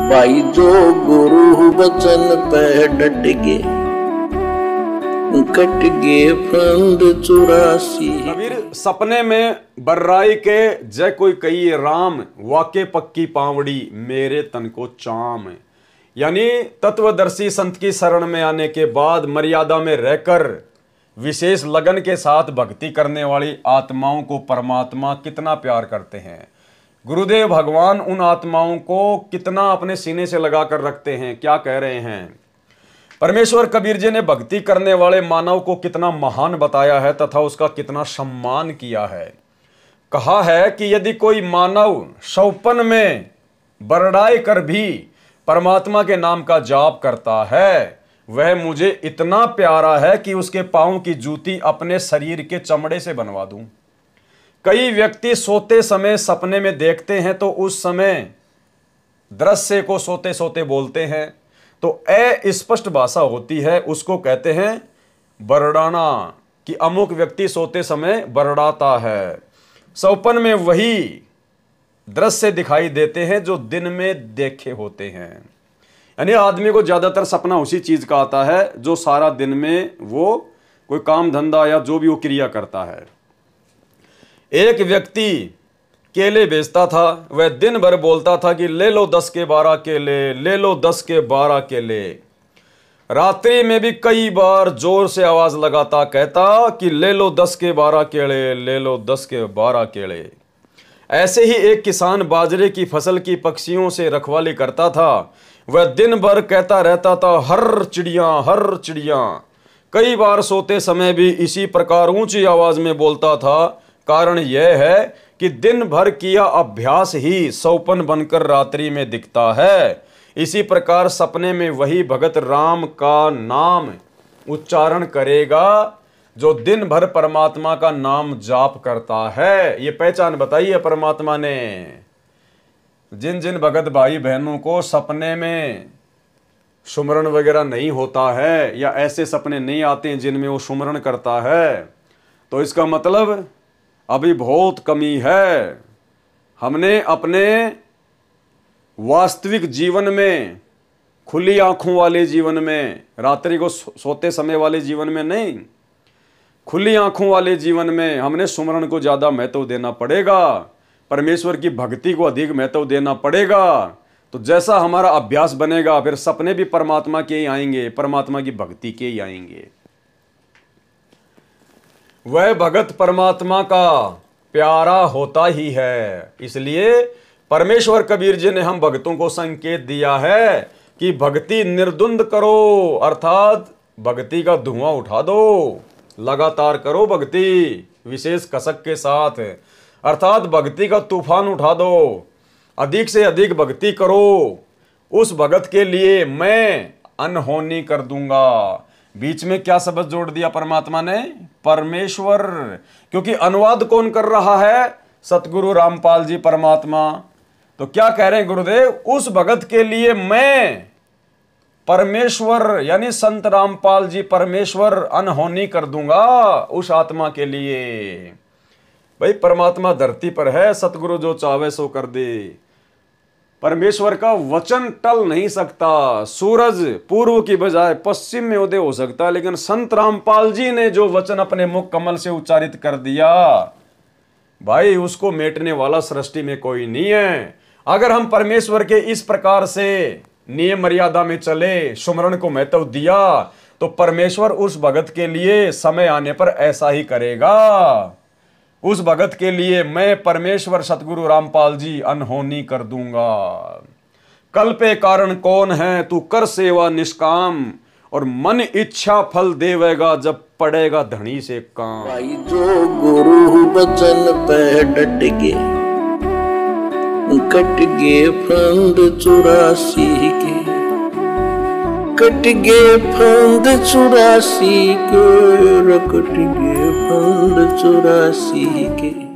भाई जो गुरु वचन पे डट गे, कट गे फंद 84। कबीर सपने में बर्राई के जय कोई कही राम, वाके पक्की पावड़ी मेरे तन को चाम। यानी तत्वदर्शी संत की शरण में आने के बाद मर्यादा में रहकर विशेष लगन के साथ भक्ति करने वाली आत्माओं को परमात्मा कितना प्यार करते हैं। गुरुदेव भगवान उन आत्माओं को कितना अपने सीने से लगाकर रखते हैं। क्या कह रहे हैं? परमेश्वर कबीर जी ने भक्ति करने वाले मानव को कितना महान बताया है तथा उसका कितना सम्मान किया है। कहा है कि यदि कोई मानव शौपन में बरड़ाई कर भी परमात्मा के नाम का जाप करता है, वह मुझे इतना प्यारा है कि उसके पांव की जूती अपने शरीर के चमड़े से बनवा दूं। कई व्यक्ति सोते समय सपने में देखते हैं तो उस समय दृश्य को सोते सोते बोलते हैं, तो अस्पष्ट भाषा होती है, उसको कहते हैं बरड़ाना, कि अमुक व्यक्ति सोते समय बरड़ाता है। सपन में वही दृश्य दिखाई देते हैं जो दिन में देखे होते हैं। यानी आदमी को ज्यादातर सपना उसी चीज का आता है जो सारा दिन में वो कोई काम धंधा या जो भी वो क्रिया करता है। एक व्यक्ति केले बेचता था, वह दिन भर बोलता था कि ले लो 10 के 12 केले, ले लो 10 के 12 केले। रात्रि में भी कई बार जोर से आवाज लगाता, कहता कि ले लो 10 के 12 केले, ले लो 10 के 12 केले। ऐसे ही एक किसान बाजरे की फसल की पक्षियों से रखवाली करता था। वह दिन भर कहता रहता था, हर चिड़िया हर चिड़िया। कई बार सोते समय भी इसी प्रकार ऊंची आवाज में बोलता था। कारण यह है कि दिन भर किया अभ्यास ही सौपन बनकर रात्रि में दिखता है। इसी प्रकार सपने में वही भगत राम का नाम उच्चारण करेगा जो दिन भर परमात्मा का नाम जाप करता है। ये पहचान बताई है परमात्मा ने। जिन जिन भगत भाई बहनों को सपने में सुमरण वगैरह नहीं होता है या ऐसे सपने नहीं आते हैं जिनमें वो सुमरण करता है, तो इसका मतलब अभी बहुत कमी है। हमने अपने वास्तविक जीवन में, खुली आंखों वाले जीवन में, रात्रि को सोते समय वाले जीवन में नहीं, खुली आंखों वाले जीवन में हमने सुमरण को ज्यादा महत्व देना पड़ेगा। परमेश्वर की भक्ति को अधिक महत्व देना पड़ेगा। तो जैसा हमारा अभ्यास बनेगा फिर सपने भी परमात्मा के ही आएंगे, परमात्मा की भक्ति के ही आएंगे। वह भगत परमात्मा का प्यारा होता ही है। इसलिए परमेश्वर कबीर जी ने हम भक्तों को संकेत दिया है कि भक्ति निर्द्वंद करो, अर्थात भक्ति का धुआं उठा दो, लगातार करो भक्ति विशेष कसक के साथ, अर्थात भक्ति का तूफान उठा दो, अधिक से अधिक भक्ति करो। उस भगत के लिए मैं अनहोनी कर दूंगा। बीच में क्या शब्द जोड़ दिया परमात्मा ने? परमेश्वर। क्योंकि अनुवाद कौन कर रहा है? सतगुरु रामपाल जी परमात्मा। तो क्या कह रहे हैं गुरुदेव? उस भगत के लिए मैं परमेश्वर यानी संत रामपाल जी परमेश्वर अनहोनी कर दूंगा उस आत्मा के लिए। भाई परमात्मा धरती पर है, सतगुरु जो चाहे सो कर दे। परमेश्वर का वचन टल नहीं सकता। सूरज पूर्व की बजाय पश्चिम में उदय हो सकता है, लेकिन संत रामपाल जी ने जो वचन अपने मुख कमल से उच्चारित कर दिया, भाई उसको मेटने वाला सृष्टि में कोई नहीं है। अगर हम परमेश्वर के इस प्रकार से नियम मर्यादा में चले, सुमरण को महत्व दिया, तो परमेश्वर उस भगत के लिए समय आने पर ऐसा ही करेगा। उस भगत के लिए मैं परमेश्वर सतगुरु रामपाल जी अनहोनी कर दूंगा। कल पे कारण कौन है, तू कर सेवा निष्काम, और मन इच्छा फल देवेगा जब पड़ेगा धनी से काम। भाई जो गुरु वचन पे डट गे, कट गे फंद 84 के, कट गे फंद 84 के, कट गे फंद 84 के।